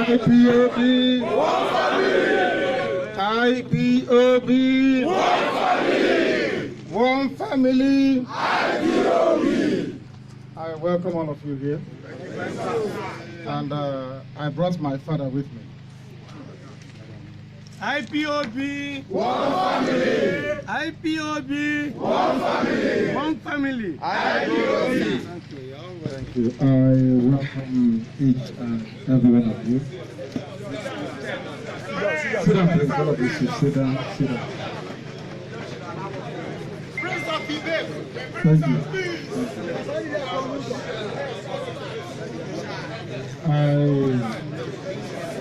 IPOB, IPOB, one family, IPOB. I welcome all of you here, and I brought my father with me. IPOB, one family, IPOB, one family, one family, IPOB. Thank you. I welcome each and every one of you. Sit down, please. All of you should sit down. Sit down. Thank you.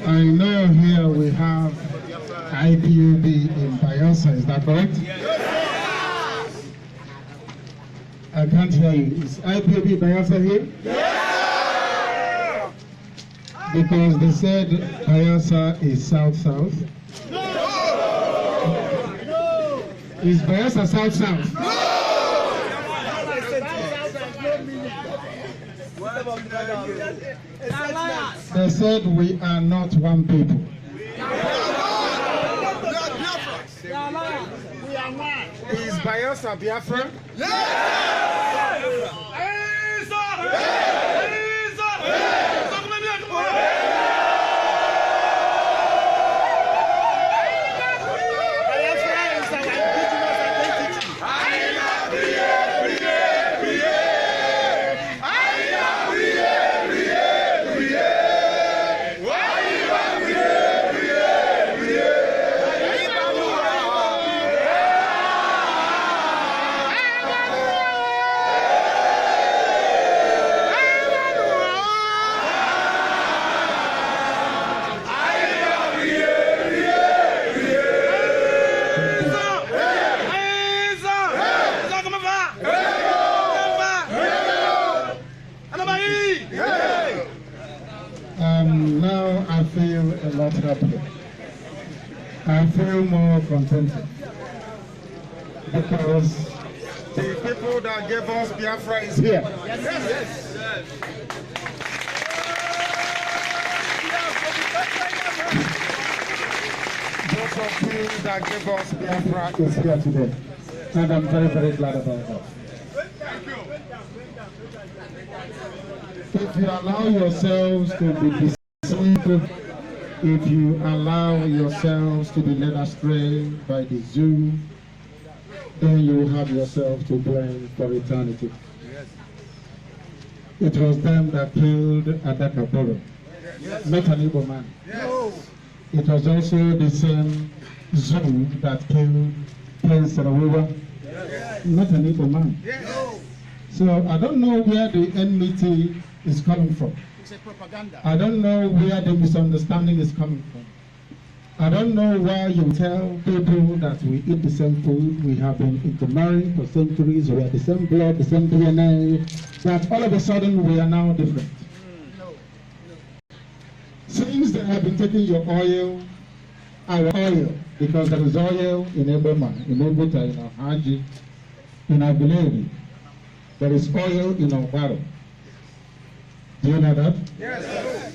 I know here we have IPOB in Bayelsa. Is that correct? I can't hear you. Is IPOB Bayelsa here? Yeah! Because they said Bayelsa is south-south. No! Is Bayelsa south-south? No! They said we are not one people. Is Bayelsa Biafra? Now I feel a lot happier. I feel more contented because the people that gave us Biafra is here. Yes. Those of you that gave us Biafra is here today, and I'm very, very glad about that. If you allow yourselves to be deceived, if you allow yourselves to be led astray by the zoo, then you will have yourself to blame for eternity. It was them that killed Adakaboro, not an Igbo man. It was also the same zoo that killed Prince Sarawiwa, not an Igbo man. So I don't know where the enmity is coming from. It's a propaganda. I don't know where the misunderstanding is coming from. I don't know why you tell people that we eat the same food, we have been intermarried for centuries, we are the same blood, the same DNA, that all of a sudden we are now different. Since they have been taking your oil, our oil, because there is oil in Ebema, in Obuta, in Haji, in Aguleri, there is oil in Obaro. Do you know that? Yes.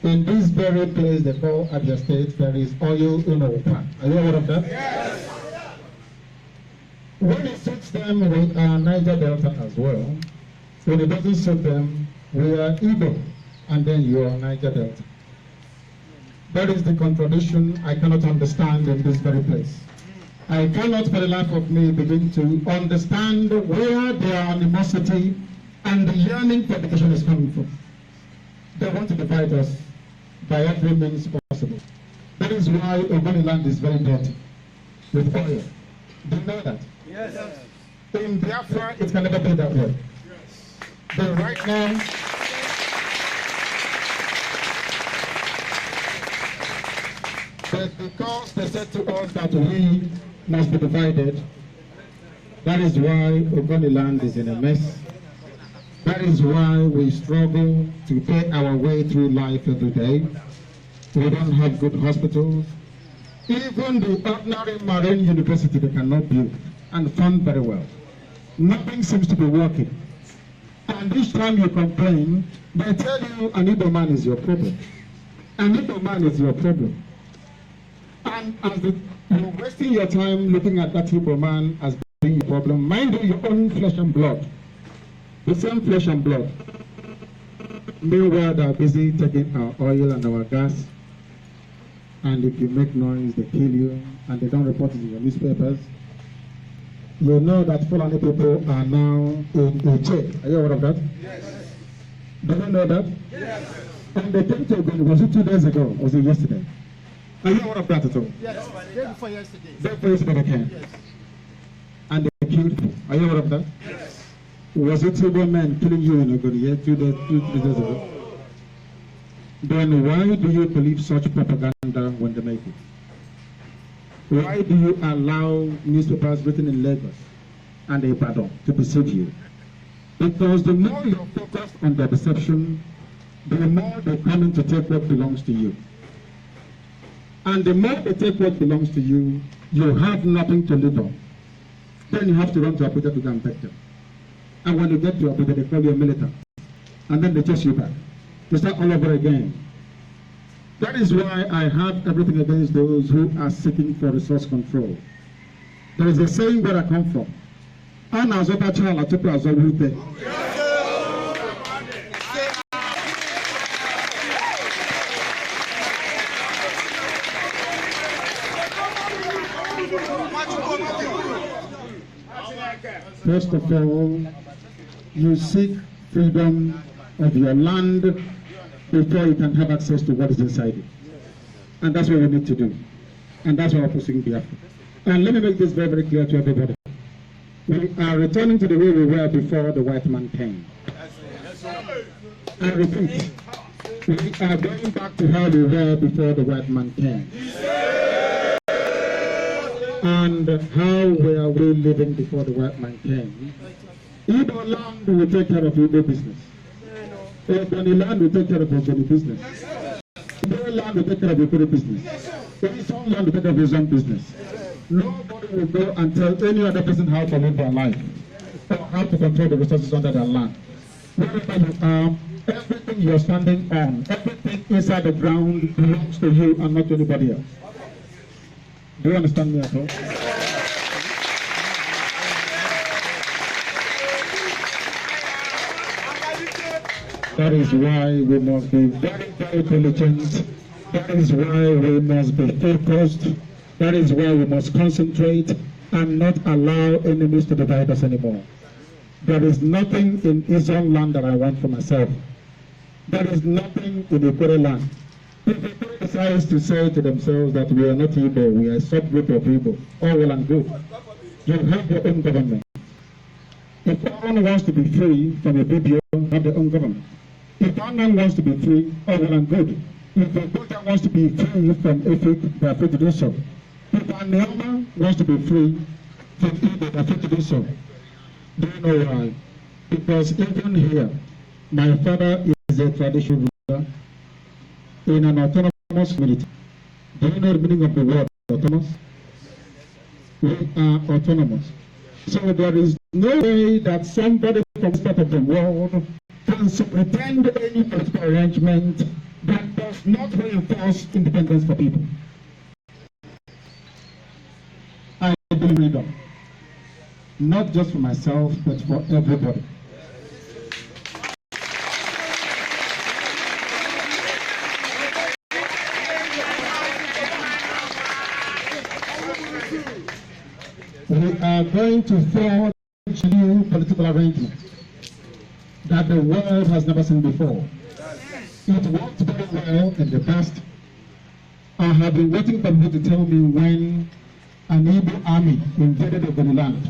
In this very place they call Abia State, there is oil in Opa. Are you aware of that? Yes. When it suits them, we are Niger Delta as well. When it doesn't suit them, we are Igbo, and then you are Niger Delta. That is the contradiction I cannot understand in this very place. I cannot for the life of me begin to understand where their animosity and the yearning for education is coming from. They want to divide us by every means possible. That is why Ogoni land is very dirty with oil. Do you know that? Yes. In Biafra, it can never be that way. Yes. But right now, but because they said to us that we must be divided, that is why Ogoni land is in a mess. That is why we struggle to pay our way through life every day. We don't have good hospitals. Even the ordinary marine university they cannot build and fund very well. Nothing seems to be working. And each time you complain, they tell you an Igbo man is your problem. An Igbo man is your problem. And as you're wasting your time looking at that Igbo man as being your problem, mind you, your own flesh and blood. The same flesh and blood. Meanwhile, they are busy taking our oil and our gas. And if you make noise, they kill you, and they don't report it in your newspapers. You know that Fulani people are now in jail. Are you aware of that? Yes. Do you know that? Yes. And they came to Ogun, was it 2 days ago, or was it yesterday? Are you aware of that at all? Yes, day before yesterday. Day before yesterday they came. Yes. And they killed people. Are you aware of that? Yes. Was it 2 men killing you in Ogun here 3 days ago? Then why do you believe such propaganda when they make it? Why do you allow newspapers written in Lagos and Ibadan to deceive you? Because the more you're focused on their deception, the more they're coming to take what belongs to you. And the more they take what belongs to you, you have nothing to live on. Then you have to run to Abuja to go and beg them. And when you get to Abuja, they call you a militant. And then they chase you back. To start all over again. That is why I have everything against those who are seeking for resource control. There is a saying where I come from. First of all, you seek freedom of your land before you can have access to what is inside it. And that's what we need to do. And that's what we're pursuing Biafra. And let me make this very, very clear to everybody. We are returning to the way we were before the white man came. I repeat, we are going back to how we were before the white man came. And how were we living before the white man came? Igbo land will take care of Igbo business. Ogoni land will take care of Ogoni business. Igbo land will take care of Igbo business. Some land will take care of his own business. Nobody will go and tell any other person how to live their life or how to control the resources under their land. Wherever you are, everything you're standing on, everything inside the ground belongs to you and not to anybody else. Do you understand me at all? That is why we must be very, very diligent. That is why we must be focused. That is why we must concentrate and not allow enemies to divide us anymore. There is nothing in Israel land that I want for myself. There is nothing in the Ikore land. People decide to say to themselves that we are not Igbo, we are a subgroup of Igbo. All well and good. You have your own government. If one wants to be free from a BBO, have their own government. If one man wants to be free, all well and good. If a Buddha wants to be free from Ifrit, they are free to do so. If a Neoma wants to be free from Igbo, they are free to do so. Do you know why? Because even here, my father is a traditional ruler in an autonomous community. Do you know the meaning of the word autonomous? We are autonomous. So there is no way that somebody from this part of the world can pretend any political arrangement that does not reinforce independence for people. I believe freedom, not just for myself, but for everybody. We are going to forge new political arrangements that the world has never seen before. It worked very well in the past. I have been waiting for you to tell me when an Igbo army invaded the land.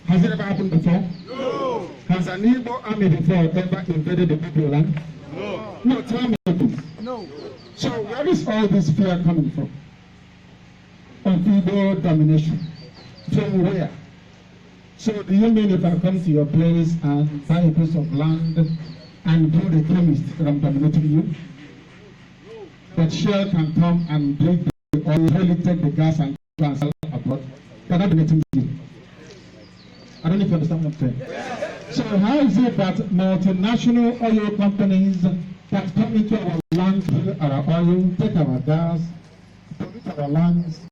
Has it ever happened before? No. Has an Igbo army before ever invaded the Igbo land? No. No, tell me please. No. So where is all this fear coming from? Of Igbo domination? From where? So do you mean if I come to your place and buy a piece of land and build a chemist that I'm dominating you? That shell can come and break or really take the gas and go and sell abroad. Cannot be anything to do. I don't know if you understand what I'm saying. So how is it that multinational oil companies can come into our land, our oil, take our gas, pollute our lands,